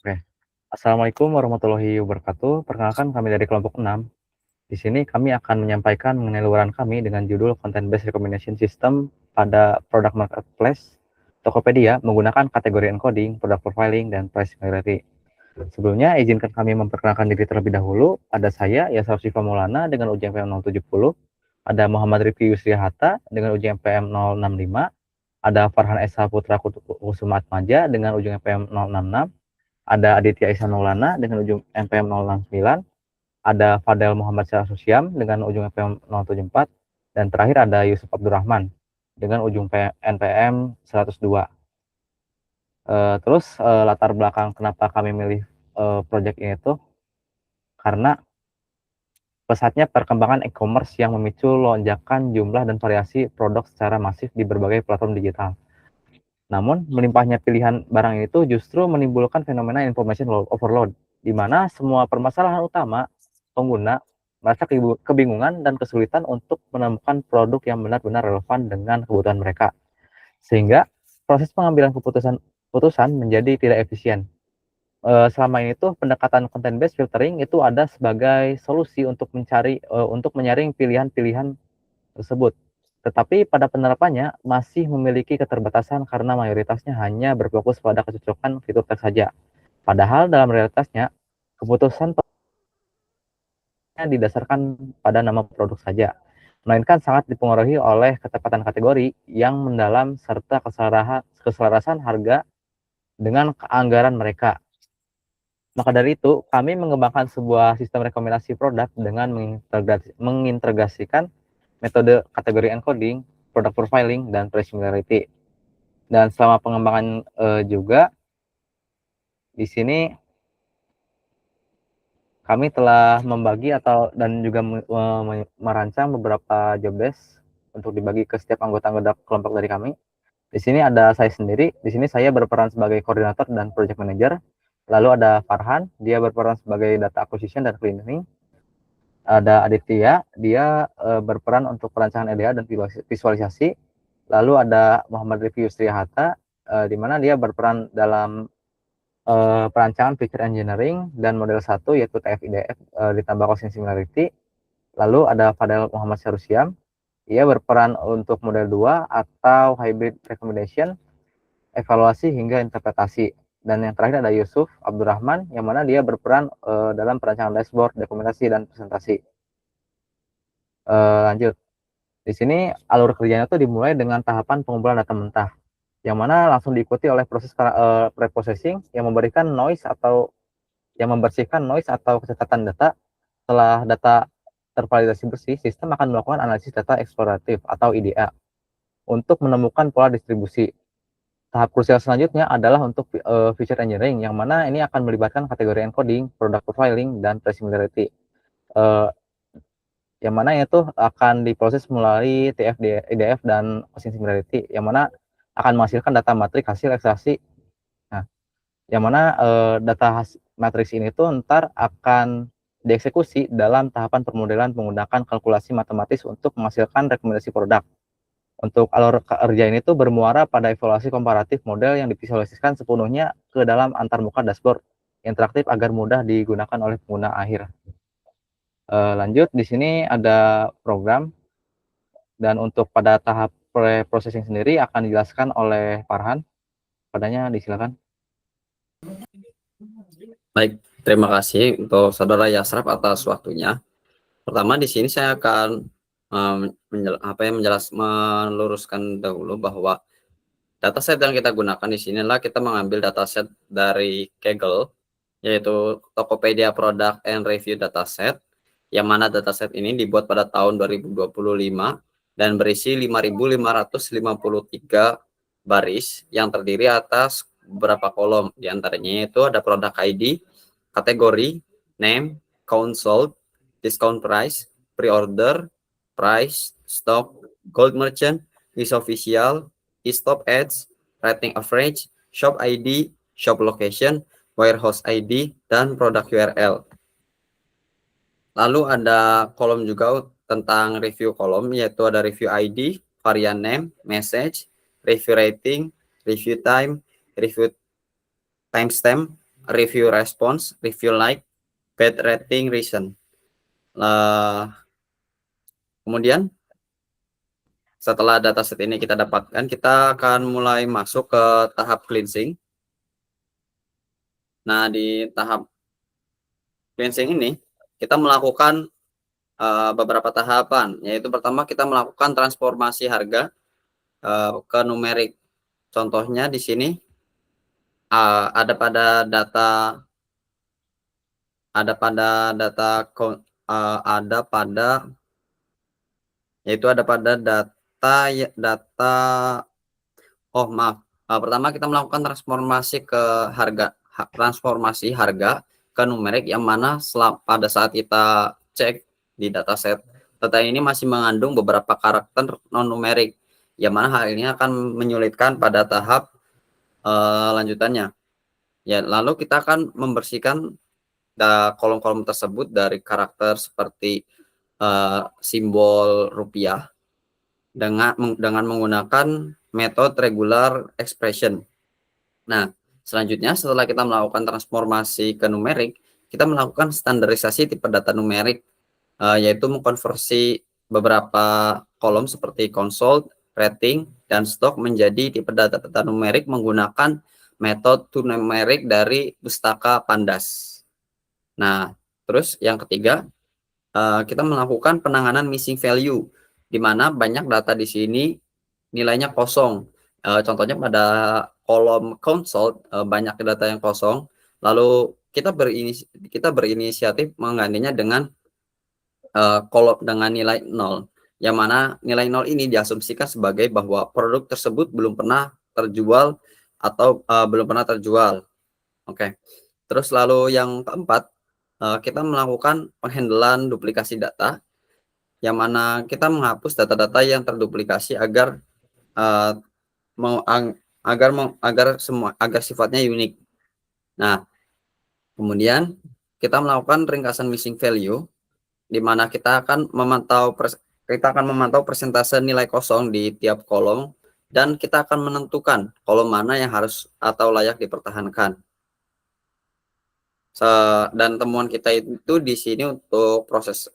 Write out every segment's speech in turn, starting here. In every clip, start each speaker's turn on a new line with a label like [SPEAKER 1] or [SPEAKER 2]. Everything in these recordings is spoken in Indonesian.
[SPEAKER 1] Oke. Assalamualaikum warahmatullahi wabarakatuh. Perkenalkan kami dari kelompok 6. Di sini kami akan menyampaikan mengenai uluran kami dengan judul Content Based Recommendation System pada Product Marketplace Tokopedia menggunakan kategori encoding, product profiling, dan price similarity. Sebelumnya, izinkan kami memperkenalkan diri terlebih dahulu. Ada saya, Yasar Syifa Maulana dengan uji MPM 070. Ada Muhammad Rifki Yusri Hatta dengan uji MPM 065. Ada Farhan Esa Putra Kusuma Atmaja dengan uji MPM 066. Ada Aditya Ihsan Maulana dengan ujung MPM 069, ada Fadel Muhammad Syah Susyam dengan ujung MPM 074, dan terakhir ada Yusuf Abdurrahman dengan ujung NPM 102. Terus latar belakang kenapa kami milih project ini tuh karena pesatnya perkembangan e-commerce yang memicu lonjakan jumlah dan variasi produk secara masif di berbagai platform digital. Namun, melimpahnya pilihan barang itu justru menimbulkan fenomena information overload, di mana semua permasalahan utama pengguna merasa kebingungan dan kesulitan untuk menemukan produk yang benar-benar relevan dengan kebutuhan mereka. Sehingga proses pengambilan keputusan menjadi tidak efisien. Selama ini tuh pendekatan content based filtering itu ada sebagai solusi untuk menyaring pilihan-pilihan tersebut. Tetapi pada penerapannya masih memiliki keterbatasan karena mayoritasnya hanya berfokus pada kecocokan fitur teks saja. Padahal dalam realitasnya, keputusan didasarkan pada nama produk saja, melainkan sangat dipengaruhi oleh ketepatan kategori yang mendalam serta keselarasan harga dengan anggaran mereka. Maka dari itu, kami mengembangkan sebuah sistem rekomendasi produk dengan mengintegrasikan metode kategori encoding, product profiling, dan price similarity. Dan selama pengembangan juga di sini kami telah membagi dan juga merancang beberapa job desk untuk dibagi ke setiap anggota kelompok dari kami. Di sini ada saya sendiri, di sini saya berperan sebagai koordinator dan project manager. Lalu ada Farhan, dia berperan sebagai data acquisition dan cleaning. Ada Aditya, dia berperan untuk perancangan EDA dan visualisasi. Lalu ada Muhammad Rifki Yusri Hatta, di mana dia berperan dalam perancangan feature engineering dan model 1 yaitu TF-IDF ditambah costing similarity. Lalu ada Fadel Muhammad Syarusiam, ia berperan untuk model 2 atau hybrid recommendation, evaluasi hingga interpretasi. Dan yang terakhir ada Yusuf Abdurrahman, yang mana dia berperan dalam perancangan dashboard, dokumentasi, dan presentasi. Lanjut. Di sini alur kerjanya tuh dimulai dengan tahapan pengumpulan data mentah, yang mana langsung diikuti oleh proses preprocessing yang memberikan noise atau yang membersihkan noise atau kecacatan data. Setelah data tervalidasi bersih, sistem akan melakukan analisis data eksploratif atau IDA untuk menemukan pola distribusi. Tahap krusial selanjutnya adalah untuk feature engineering, yang mana ini akan melibatkan kategori encoding, product profiling, dan price similarity. Yang mana itu akan diproses melalui TF, IDF, dan costing similarity, yang mana akan menghasilkan data matrik hasil ekstraksi. Nah, yang mana data matriks ini tuh ntar akan dieksekusi dalam tahapan permodelan menggunakan kalkulasi matematis untuk menghasilkan rekomendasi produk. Untuk alur kerja ini tuh bermuara pada evaluasi komparatif model yang divisualisasikan sepenuhnya ke dalam antarmuka dashboard interaktif agar mudah digunakan oleh pengguna akhir. Lanjut, di sini ada program, dan untuk pada tahap pre-processing sendiri akan dijelaskan oleh Farhan. Padanya disilakan.
[SPEAKER 2] Baik, terima kasih untuk Saudara Yasraf atas waktunya. Pertama di sini saya akan meluruskan dahulu bahwa dataset yang kita gunakan di sini adalah kita mengambil dataset dari Kaggle, yaitu Tokopedia Product and Review Dataset, yang mana dataset ini dibuat pada tahun 2025 dan berisi 5.553 baris yang terdiri atas beberapa kolom. Di antaranya itu ada product ID, kategori, name, count sold, discount price, pre-order, price, stock, gold merchant, list official, e-stop ads, rating average, shop ID, shop location, warehouse ID, dan product URL. Lalu ada kolom juga tentang review kolom, yaitu ada review ID, varian name, message, review rating, review time, review timestamp, review response, review like, bad rating, reason. Kemudian setelah dataset ini kita dapatkan, kita akan mulai masuk ke tahap cleansing. Nah, di tahap cleansing ini kita melakukan beberapa tahapan, yaitu pertama kita melakukan transformasi harga ke numerik. Contohnya di sini ada pada data yaitu ada pada data oh maaf pertama kita melakukan transformasi harga ke numerik, yang mana pada saat kita cek di dataset, data ini masih mengandung beberapa karakter non numerik, yang mana hal ini akan menyulitkan pada tahap lanjutannya. Ya, lalu kita akan membersihkan kolom-kolom tersebut dari karakter seperti simbol rupiah dengan menggunakan metode regular expression. Nah, selanjutnya setelah kita melakukan transformasi ke numerik, kita melakukan standarisasi tipe data numerik, yaitu mengkonversi beberapa kolom seperti console, rating, dan stok menjadi tipe data numerik menggunakan metode to numeric dari Pustaka Pandas. Nah, terus yang ketiga, kita melakukan penanganan missing value, di mana banyak data di sini nilainya kosong. Contohnya pada kolom console banyak data yang kosong, lalu kita berinisiatif menggantinya dengan kolom dengan nilai 0, yang mana nilai 0 ini diasumsikan sebagai bahwa produk tersebut belum pernah terjual atau belum pernah terjual. Oke. Terus lalu yang keempat, kita melakukan penghandlean duplikasi data, yang mana kita menghapus data-data yang terduplikasi agar sifatnya unik. Nah, kemudian kita melakukan ringkasan missing value, di mana kita akan memantau persentase nilai kosong di tiap kolom, dan kita akan menentukan kolom mana yang harus atau layak dipertahankan. Dan temuan kita itu di sini untuk proses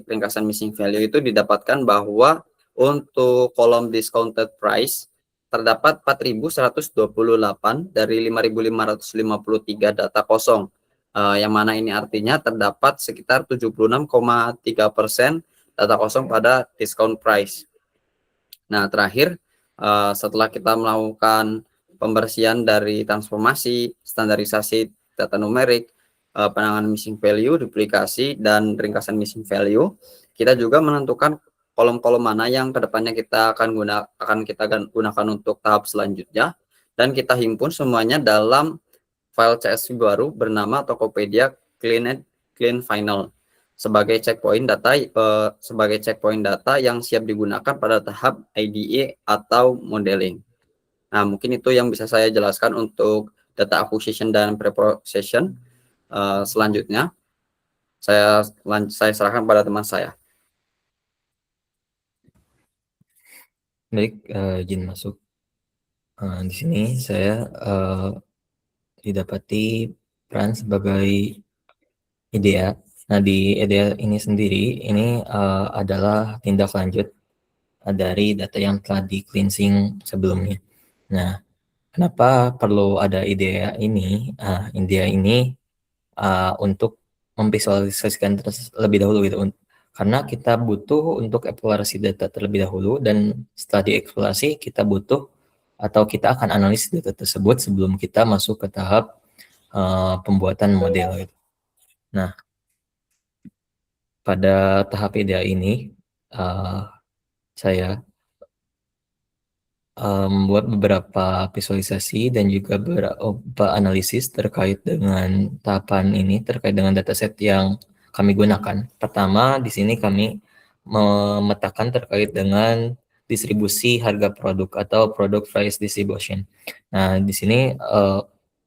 [SPEAKER 2] ringkasan missing value itu didapatkan bahwa untuk kolom discounted price terdapat 4.128 dari 5.553 data kosong, yang mana ini artinya terdapat sekitar 76,3% data kosong pada discount price. Nah, terakhir setelah kita melakukan pembersihan dari transformasi, standarisasi data numerik, penanganan missing value, duplikasi, dan ringkasan missing value, kita juga menentukan kolom-kolom mana yang kedepannya kita akan gunakan untuk tahap selanjutnya, dan kita himpun semuanya dalam file CSV baru bernama Tokopedia Clean Final sebagai checkpoint data yang siap digunakan pada tahap IDE atau modeling. Nah, mungkin itu yang bisa saya jelaskan untuk data acquisition dan preprocessing. Selanjutnya saya serahkan pada teman saya.
[SPEAKER 3] Baik, izin masuk. Di sini saya didapati peran sebagai IDEA. Nah, di IDEA ini sendiri ini adalah tindak lanjut dari data yang telah di cleansing sebelumnya. Nah, kenapa perlu ada IDEA ini? IDEA ini untuk memvisualisasikan terlebih dahulu gitu, karena kita butuh untuk eksplorasi data terlebih dahulu, dan setelah dieksplorasi kita butuh atau kita akan analisis data tersebut sebelum kita masuk ke tahap pembuatan model gitu. Nah, pada tahap IDEA ini saya membuat beberapa visualisasi dan juga beberapa analisis terkait dengan tahapan ini, terkait dengan dataset yang kami gunakan. Pertama, di sini kami memetakan terkait dengan distribusi harga produk atau product price distribution. Nah, di sini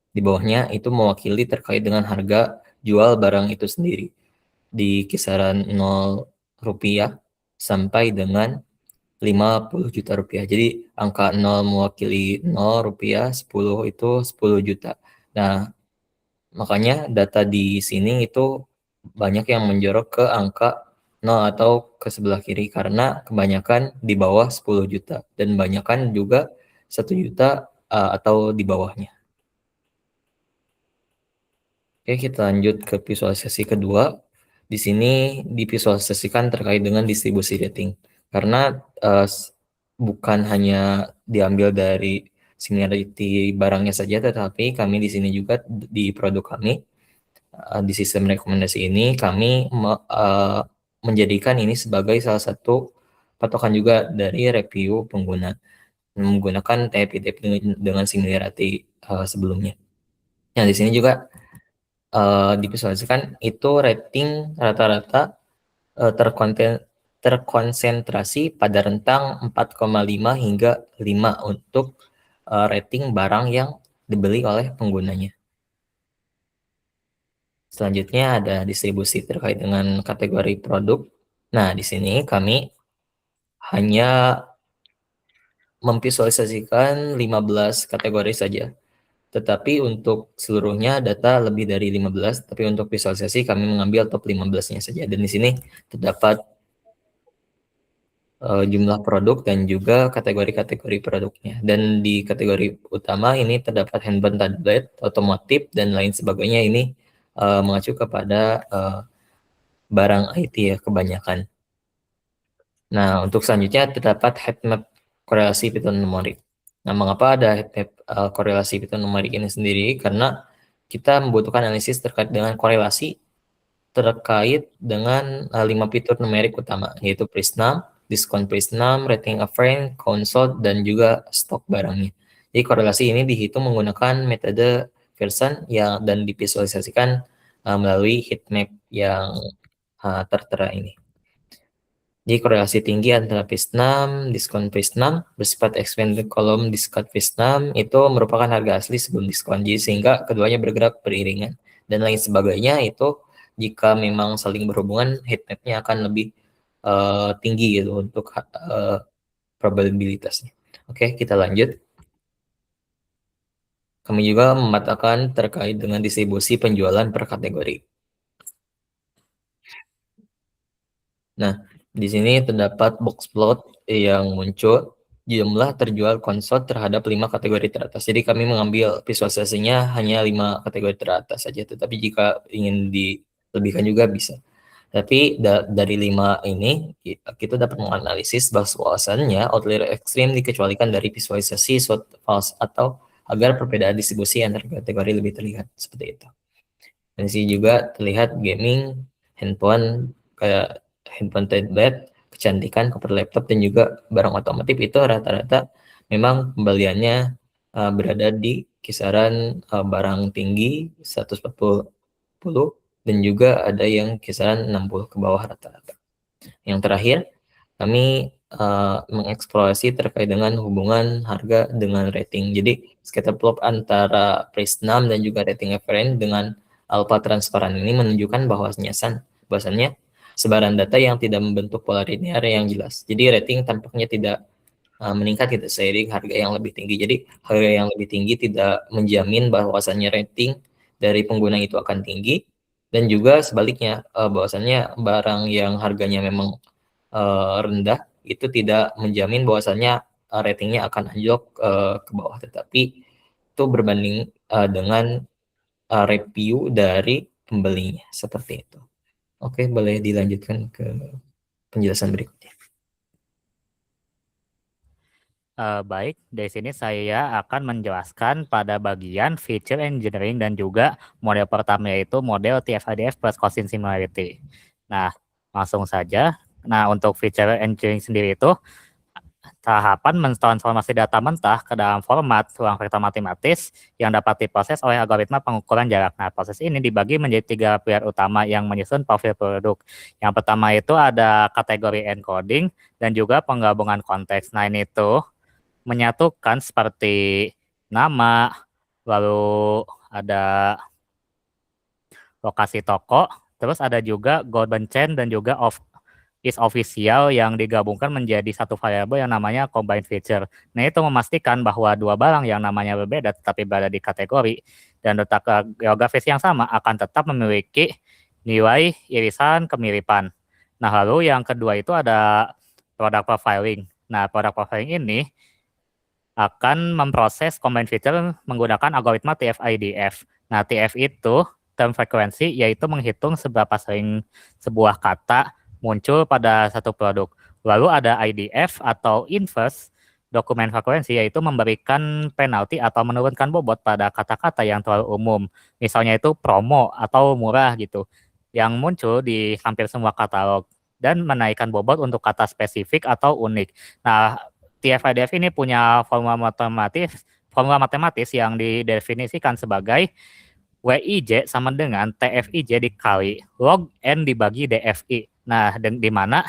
[SPEAKER 3] di bawahnya itu mewakili terkait dengan harga jual barang itu sendiri di kisaran 0 rupiah sampai dengan 50 juta rupiah. Jadi angka 0 mewakili 0 rupiah, 10 itu 10 juta. Nah, Makanya data di sini itu banyak yang menjorok ke angka 0 atau ke sebelah kiri karena kebanyakan di bawah 10 juta dan kebanyakan juga 1 juta atau di bawahnya. Oke, kita lanjut ke visualisasi kedua. Di sini divisualisasikan terkait dengan distribusi rating. Karena bukan hanya diambil dari similarity barangnya saja, tetapi kami di sini juga di produk kami, di sistem rekomendasi ini, kami menjadikan ini sebagai salah satu patokan juga dari review pengguna menggunakan TIP dengan similarity sebelumnya. Nah, di sini juga divisualisasikan itu rating rata-rata terkonsentrasi pada rentang 4,5 hingga 5 untuk rating barang yang dibeli oleh penggunanya. Selanjutnya ada distribusi terkait dengan kategori produk. Nah, di sini kami hanya memvisualisasikan 15 kategori saja. Tetapi untuk seluruhnya data lebih dari 15, tapi untuk visualisasi kami mengambil top 15-nya saja. Dan di sini terdapat jumlah produk dan juga kategori-kategori produknya. Dan di kategori utama ini terdapat handphone, tablet, otomotif, dan lain sebagainya. Ini mengacu kepada barang IT ya kebanyakan. Nah, untuk selanjutnya terdapat heatmap korelasi Python numerik. Nah, mengapa ada heatmap korelasi Python numerik ini sendiri? Karena kita membutuhkan analisis terkait dengan korelasi terkait dengan 5 fitur numerik utama, yaitu Prism, diskon Prism, rating a friend, console, dan juga stok barangnya. Jadi korelasi ini dihitung menggunakan metode Pearson yang dan divisualisasikan melalui heatmap yang tertera ini. Jadi korelasi tinggi antara Prism, diskon Prism, bersifat expanded column discount Prism itu merupakan harga asli sebelum diskon. Jadi sehingga keduanya bergerak beriringan dan lain sebagainya itu jika memang saling berhubungan heatmapnya akan lebih tinggi gitu untuk probabilitasnya. Oke, kita lanjut. Kami juga memetakan terkait dengan distribusi penjualan per kategori. Nah, di sini terdapat box plot yang muncul jumlah terjual konsol terhadap 5 kategori teratas. Jadi kami mengambil visualisasinya hanya 5 kategori teratas saja, tetapi jika ingin dilebihkan juga bisa. Tapi dari 5 ini kita dapat menganalisis bahwasannya outlier ekstrim dikecualikan dari visualisasi SWOT false atau agar perbedaan distribusi antar kategori lebih terlihat seperti itu. Dan di sini juga terlihat gaming, handphone, kayak handphone, tablet, kecantikan, cover laptop, dan juga barang otomotif itu rata-rata memang kembaliannya berada di kisaran barang tinggi 140 dan juga ada yang kisaran 60 ke bawah rata-rata. Yang terakhir, kami mengeksplorasi terkait dengan hubungan harga dengan rating. Jadi scatter plot antara price 6 dan juga rating reference dengan alpha transparan ini menunjukkan bahwasannya sebaran data yang tidak membentuk pola linear yang jelas. Jadi rating tampaknya tidak meningkat gitu seiring harga yang lebih tinggi. Jadi harga yang lebih tinggi tidak menjamin bahwasannya rating dari pengguna itu akan tinggi, dan juga sebaliknya bahwasannya barang yang harganya memang rendah itu tidak menjamin bahwasannya ratingnya akan anjlok ke bawah, tetapi itu berbanding dengan review dari pembelinya seperti itu. Oke, boleh dilanjutkan ke penjelasan berikutnya.
[SPEAKER 1] Baik, dari sini saya akan menjelaskan pada bagian feature engineering dan juga model pertama yaitu model TF-IDF plus costing similarity. Nah, langsung saja. Nah, untuk feature engineering sendiri itu tahapan mentransformasi data mentah ke dalam format ruang vektor matematis yang dapat diproses oleh algoritma pengukuran jarak. Nah, proses ini dibagi menjadi 3 pilar utama yang menyusun profil produk. Yang pertama itu ada kategori encoding dan juga penggabungan konteks. Nah, ini tuh menyatukan seperti nama, lalu ada lokasi toko, terus ada juga golden chain dan juga is official yang digabungkan menjadi satu variabel yang namanya combined feature. Nah, itu memastikan bahwa dua barang yang namanya berbeda tetapi berada di kategori
[SPEAKER 4] dan letak geografis yang sama akan tetap memiliki nilai irisan kemiripan. Nah, lalu yang kedua itu ada product profiling. Nah, product profiling ini akan memproses combine feature menggunakan algoritma TF-IDF. Nah, TF itu term frequency, yaitu menghitung seberapa sering sebuah kata muncul pada satu produk. Lalu ada IDF atau inverse document frequency, yaitu memberikan penalti atau menurunkan bobot pada kata-kata yang terlalu umum. Misalnya itu promo atau murah gitu, yang muncul di hampir semua katalog, dan menaikkan bobot untuk kata spesifik atau unik. Nah, TF-IDF ini punya formula matematis yang didefinisikan sebagai WIJ sama dengan TFIJ dikali log N dibagi DFI. Nah, di mana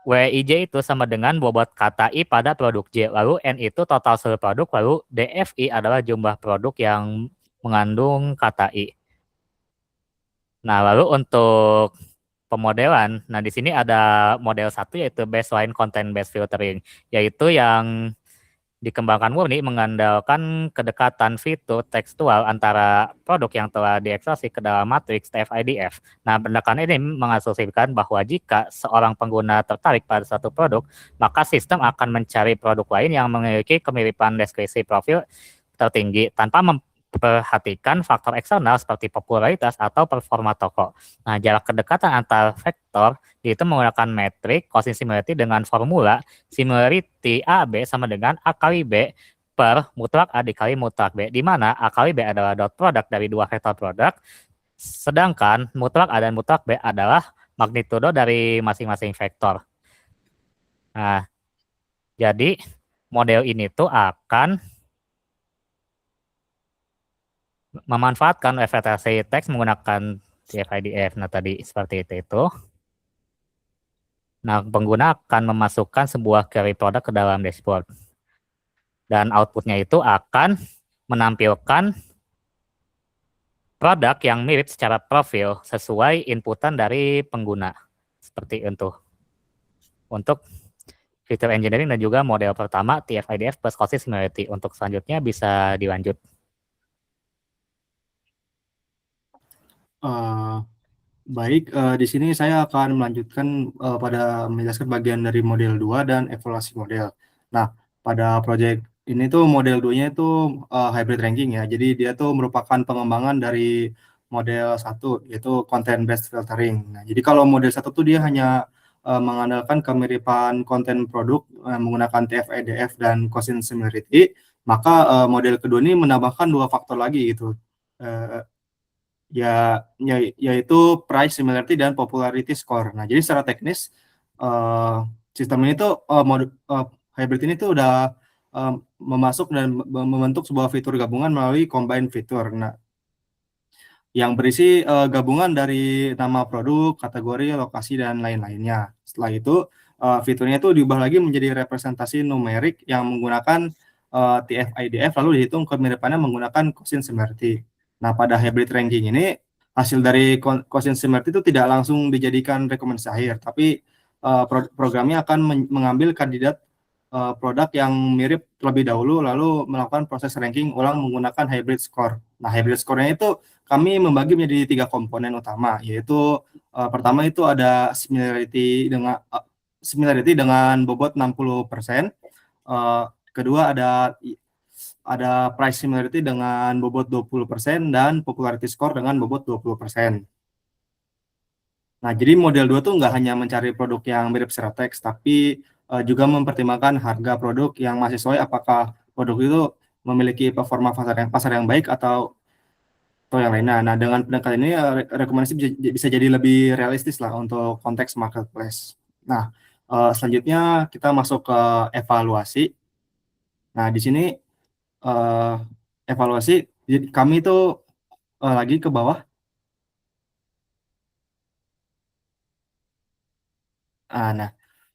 [SPEAKER 4] WIJ itu sama dengan bobot kata I pada produk J, lalu N itu total seluruh produk, lalu DFI adalah jumlah produk yang mengandung kata I. Nah, lalu untuk pemodelan, nah di sini ada model satu yaitu baseline content based filtering, yaitu yang dikembangkan murni mengandalkan kedekatan fitur tekstual antara produk yang telah diekstraksi ke dalam matriks TF-IDF. Nah, pendekatan ini mengasumsikan bahwa jika seorang pengguna tertarik pada satu produk, maka sistem akan mencari produk lain yang memiliki kemiripan deskripsi profil tertinggi tanpa memperhatikan faktor eksternal seperti popularitas atau performa toko. Nah, jarak kedekatan antar vektor itu menggunakan metrik cosine similarity dengan formula similarity AB sama dengan A kali B per mutlak A dikali mutlak B, di mana A kali B adalah dot product dari dua vektor produk, sedangkan mutlak A dan mutlak B adalah magnitudo dari masing-masing vektor. Nah, jadi model ini tuh akan memanfaatkan referensi teks menggunakan TF-IDF. Nah, tadi seperti itu. Nah, pengguna akan memasukkan sebuah query produk ke dalam dashboard. Dan outputnya itu akan menampilkan produk yang mirip secara profil sesuai inputan dari pengguna. Seperti itu. Untuk feature engineering dan juga model pertama TF-IDF plus cosine similarity. Untuk selanjutnya bisa dilanjut.
[SPEAKER 5] Baik, di sini saya akan melanjutkan pada menjelaskan bagian dari model 2 dan evaluasi model. Nah, pada proyek ini tuh model 2-nya itu hybrid ranking ya. Jadi dia tuh merupakan pengembangan dari model 1 yaitu content based filtering. Nah, jadi kalau model 1 tuh dia hanya mengandalkan kemiripan konten produk menggunakan TF-IDF dan cosine similarity, maka model kedua ini menambahkan dua faktor lagi gitu. Yaitu price similarity dan popularity score. Nah, jadi secara teknis sistem ini tuh hybrid ini tuh udah memasuk dan membentuk sebuah fitur gabungan melalui combine fitur. Nah, yang berisi gabungan dari nama produk, kategori, lokasi, dan lain-lainnya. Setelah itu fiturnya itu diubah lagi menjadi representasi numerik yang menggunakan TF-IDF lalu dihitung kemiripannya menggunakan cosine similarity. Nah, pada hybrid ranking ini hasil dari cosine similarity itu tidak langsung dijadikan rekomendasi akhir, tapi programnya akan mengambil kandidat produk yang mirip terlebih dahulu lalu melakukan proses ranking ulang menggunakan hybrid score. Nah, hybrid score-nya itu kami membagi menjadi 3 komponen utama, yaitu pertama itu ada similarity dengan bobot 60%. Kedua ada price similarity dengan bobot 20% dan popularity score dengan bobot 20%. Nah, jadi model 2 tuh nggak hanya mencari produk yang mirip secara teks, tapi juga mempertimbangkan harga produk yang masih sesuai apakah produk itu memiliki performa pasar yang baik atau yang lainnya. Nah, dengan pendekatan ini rekomendasi bisa jadi lebih realistis lah untuk konteks marketplace. Nah, selanjutnya kita masuk ke evaluasi. Nah, di sini evaluasi kami itu lagi ke bawah.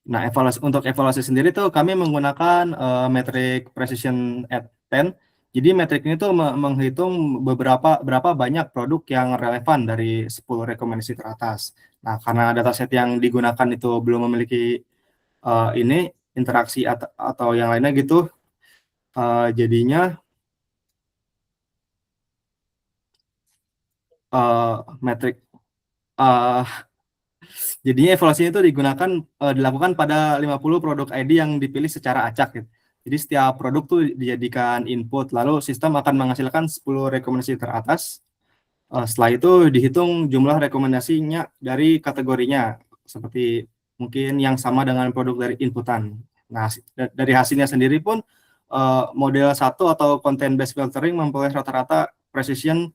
[SPEAKER 5] Nah, untuk evaluasi sendiri tuh kami menggunakan metrik precision at 10. Jadi metrik ini tuh menghitung berapa banyak produk yang relevan dari 10 rekomendasi teratas. Nah, karena dataset yang digunakan itu belum memiliki ini interaksi atau yang lainnya gitu, jadinya metrik jadinya evaluasinya itu dilakukan pada 50 produk ID yang dipilih secara acak gitu. Jadi setiap produk tuh dijadikan input, lalu sistem akan menghasilkan 10 rekomendasi teratas. Setelah itu dihitung jumlah rekomendasinya dari kategorinya, seperti mungkin yang sama dengan produk dari inputan. Nah, dari hasilnya sendiri pun model 1 atau content based filtering memperoleh rata-rata precision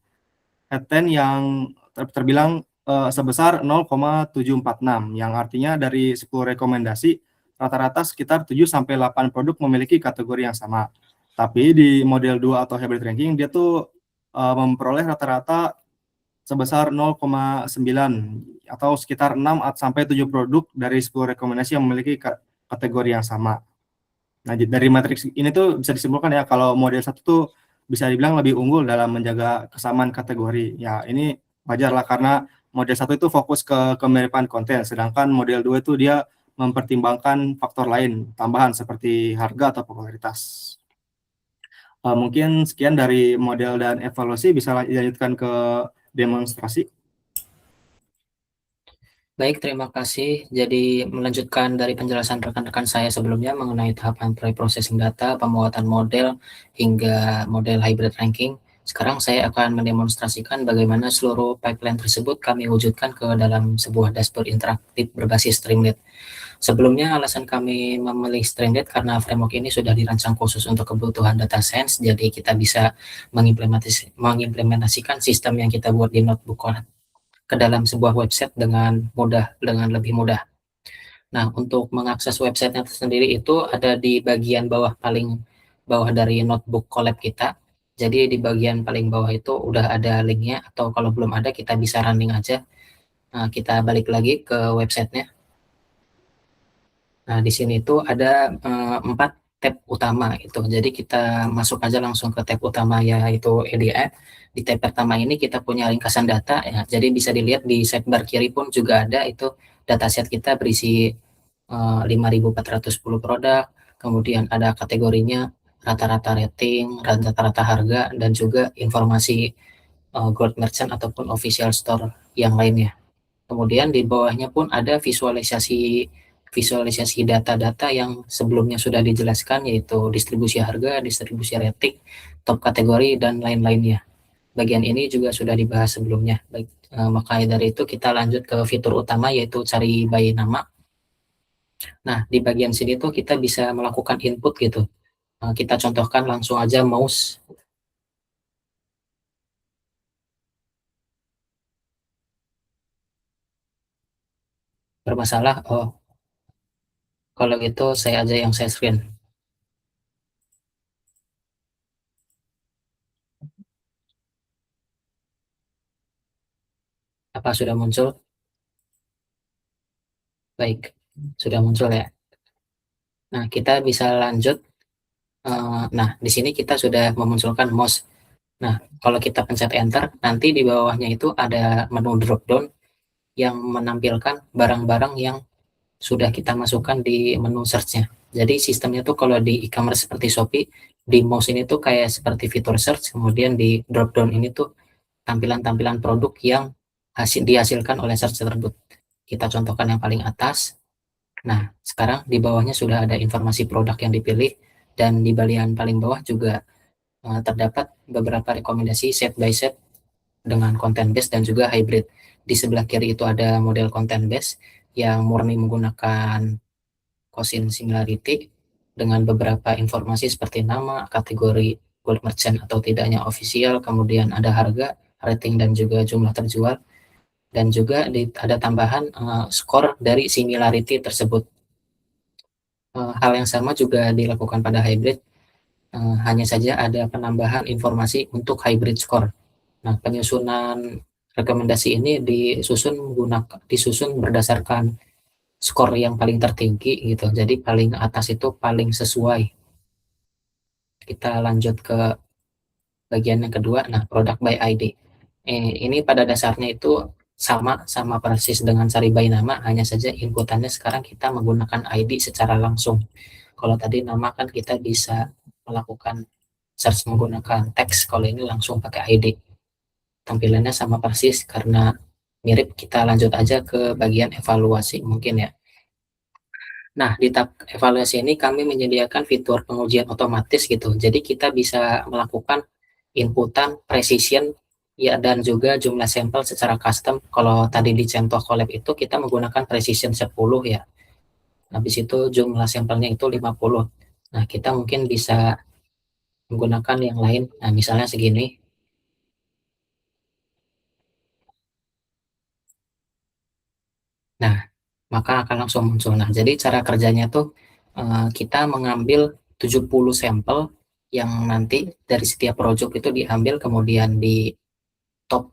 [SPEAKER 5] head-10 yang terbilang sebesar 0,746, yang artinya dari 10 rekomendasi rata-rata sekitar 7-8 produk memiliki kategori yang sama. Tapi di model 2 atau hybrid ranking dia tuh memperoleh rata-rata sebesar 0,9 atau sekitar 6-7 produk dari 10 rekomendasi yang memiliki kategori yang sama. Nah, dari matriks ini tuh bisa disimpulkan ya kalau model 1 tuh bisa dibilang lebih unggul dalam menjaga kesamaan kategori. Ya, ini wajar lah karena model 1 itu fokus ke kemiripan konten, sedangkan model 2 itu dia mempertimbangkan faktor lain tambahan seperti harga atau popularitas. Mungkin sekian dari model dan evaluasi, bisa dilanjutkan ke demonstrasi.
[SPEAKER 6] Baik, terima kasih. Jadi melanjutkan dari penjelasan rekan-rekan saya sebelumnya mengenai tahapan pre-processing data, pembuatan model, hingga model hybrid ranking. Sekarang saya akan mendemonstrasikan bagaimana seluruh pipeline tersebut kami wujudkan ke dalam sebuah dashboard interaktif berbasis Streamlit. Sebelumnya alasan kami memilih Streamlit karena framework ini sudah dirancang khusus untuk kebutuhan data science, jadi kita bisa mengimplementasikan sistem yang kita buat di notebook ke dalam sebuah website dengan lebih mudah. Nah, untuk mengakses websitenya sendiri itu ada di bagian paling bawah dari notebook collab kita. Jadi di bagian paling bawah itu udah ada linknya, atau kalau belum ada kita bisa running aja. Nah, kita balik lagi ke websitenya. Nah, di sini tuh ada 4 tab utama gitu. Jadi kita masuk aja langsung ke tab utama, yaitu EDA. Di tab pertama ini kita punya ringkasan data ya. Jadi bisa dilihat di sidebar kiri pun juga ada itu dataset kita berisi 5.410 produk. Kemudian ada kategorinya, rata-rata rating, rata-rata harga, dan juga informasi gold merchant ataupun official store yang lainnya. Kemudian di bawahnya pun ada visualisasi data-data yang sebelumnya sudah dijelaskan, yaitu distribusi harga, distribusi rating, top kategori, dan lain-lainnya. Bagian ini juga sudah dibahas sebelumnya. Baik, maka dari itu kita lanjut ke fitur utama, yaitu cari by nama. Nah, di bagian sini tuh kita bisa melakukan input gitu. Kita contohkan langsung aja mouse. Bermasalah? Oh, kalau gitu saya aja yang share screen. Apa sudah muncul? Baik, sudah muncul ya. Nah, kita bisa lanjut. Nah, di sini kita sudah memunculkan mouse. Nah, kalau kita pencet enter, nanti di bawahnya itu ada menu drop down yang menampilkan barang-barang yang sudah kita masukkan di menu search-nya. Jadi sistemnya tuh kalau di e-commerce seperti Shopee, di mouse ini tuh kayak seperti fitur search, kemudian di drop down ini tuh tampilan-tampilan produk yang dihasilkan oleh search tersebut. Kita contohkan yang paling atas. Nah, sekarang di bawahnya sudah ada informasi produk yang dipilih, dan di bagian paling bawah juga terdapat beberapa rekomendasi set by set dengan content base dan juga hybrid. Di sebelah kiri itu ada model content base yang murni menggunakan Cosin similarity dengan beberapa informasi seperti nama, kategori gold merchant atau tidaknya official, kemudian ada harga, rating, dan juga jumlah terjual. Dan juga ada tambahan skor dari similarity tersebut. Hal yang sama juga dilakukan pada hybrid, hanya saja ada penambahan informasi untuk hybrid score. Nah, penyusunan rekomendasi ini disusun berdasarkan skor yang paling tertinggi gitu. Jadi paling atas itu paling sesuai. Kita lanjut ke bagian yang kedua. Nah, product by ID. Ini pada dasarnya itu sama persis dengan cari by nama, hanya saja inputannya sekarang kita menggunakan ID secara langsung. Kalau tadi nama kan kita bisa melakukan search menggunakan teks, kalau ini langsung pakai ID. tampilannya sama persis karena mirip. Kita lanjut aja ke bagian evaluasi mungkin ya. Nah, di tab evaluasi ini kami menyediakan fitur pengujian otomatis gitu. Jadi kita bisa melakukan inputan, precision, ya dan juga jumlah sampel secara custom. Kalau tadi di contoh collab itu kita menggunakan precision 10 ya. Habis itu jumlah sampelnya itu 50. Nah, kita mungkin bisa menggunakan yang lain. Nah, misalnya segini. Nah, maka akan langsung muncul. Nah, jadi cara kerjanya tuh kita mengambil 70 sampel yang nanti dari setiap project itu diambil, kemudian di top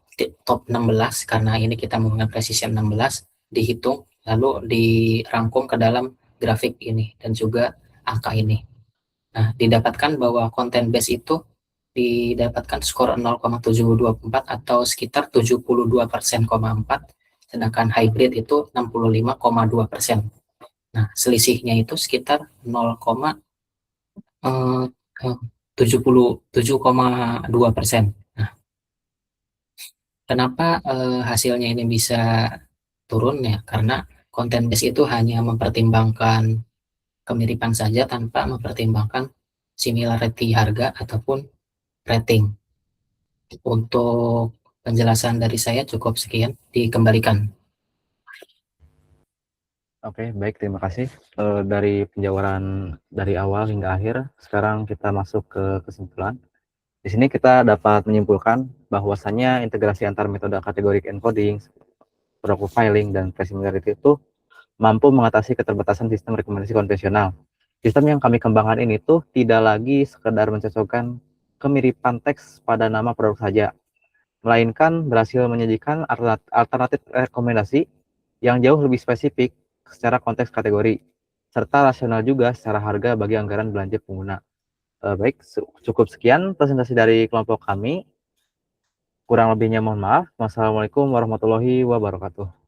[SPEAKER 6] 16 karena ini kita menggunakan precision 16, dihitung lalu dirangkum ke dalam grafik ini dan juga angka ini. Nah, didapatkan bahwa content base itu didapatkan skor 0,724 atau sekitar 72%,4, sedangkan hybrid itu 65,2%. Nah, selisihnya itu sekitar 0,77,2%. Nah, kenapa hasilnya ini bisa turun ya? Karena content base itu hanya mempertimbangkan kemiripan saja tanpa mempertimbangkan similarity harga ataupun rating. Untuk penjelasan dari saya cukup sekian, dikembalikan.
[SPEAKER 1] Oke, baik, terima kasih. Dari penjabaran dari awal hingga akhir, sekarang kita masuk ke kesimpulan. Di sini kita dapat menyimpulkan bahwasannya integrasi antar metode categoric encoding, product profiling, dan price similarity itu mampu mengatasi keterbatasan sistem rekomendasi konvensional. Sistem yang kami kembangkan ini tuh tidak lagi sekedar mencocokkan kemiripan teks pada nama produk saja, melainkan berhasil menyajikan alternatif rekomendasi yang jauh lebih spesifik secara konteks kategori, serta rasional juga secara harga bagi anggaran belanja pengguna. Baik, cukup sekian presentasi dari kelompok kami. Kurang lebihnya mohon maaf. Wassalamualaikum warahmatullahi wabarakatuh.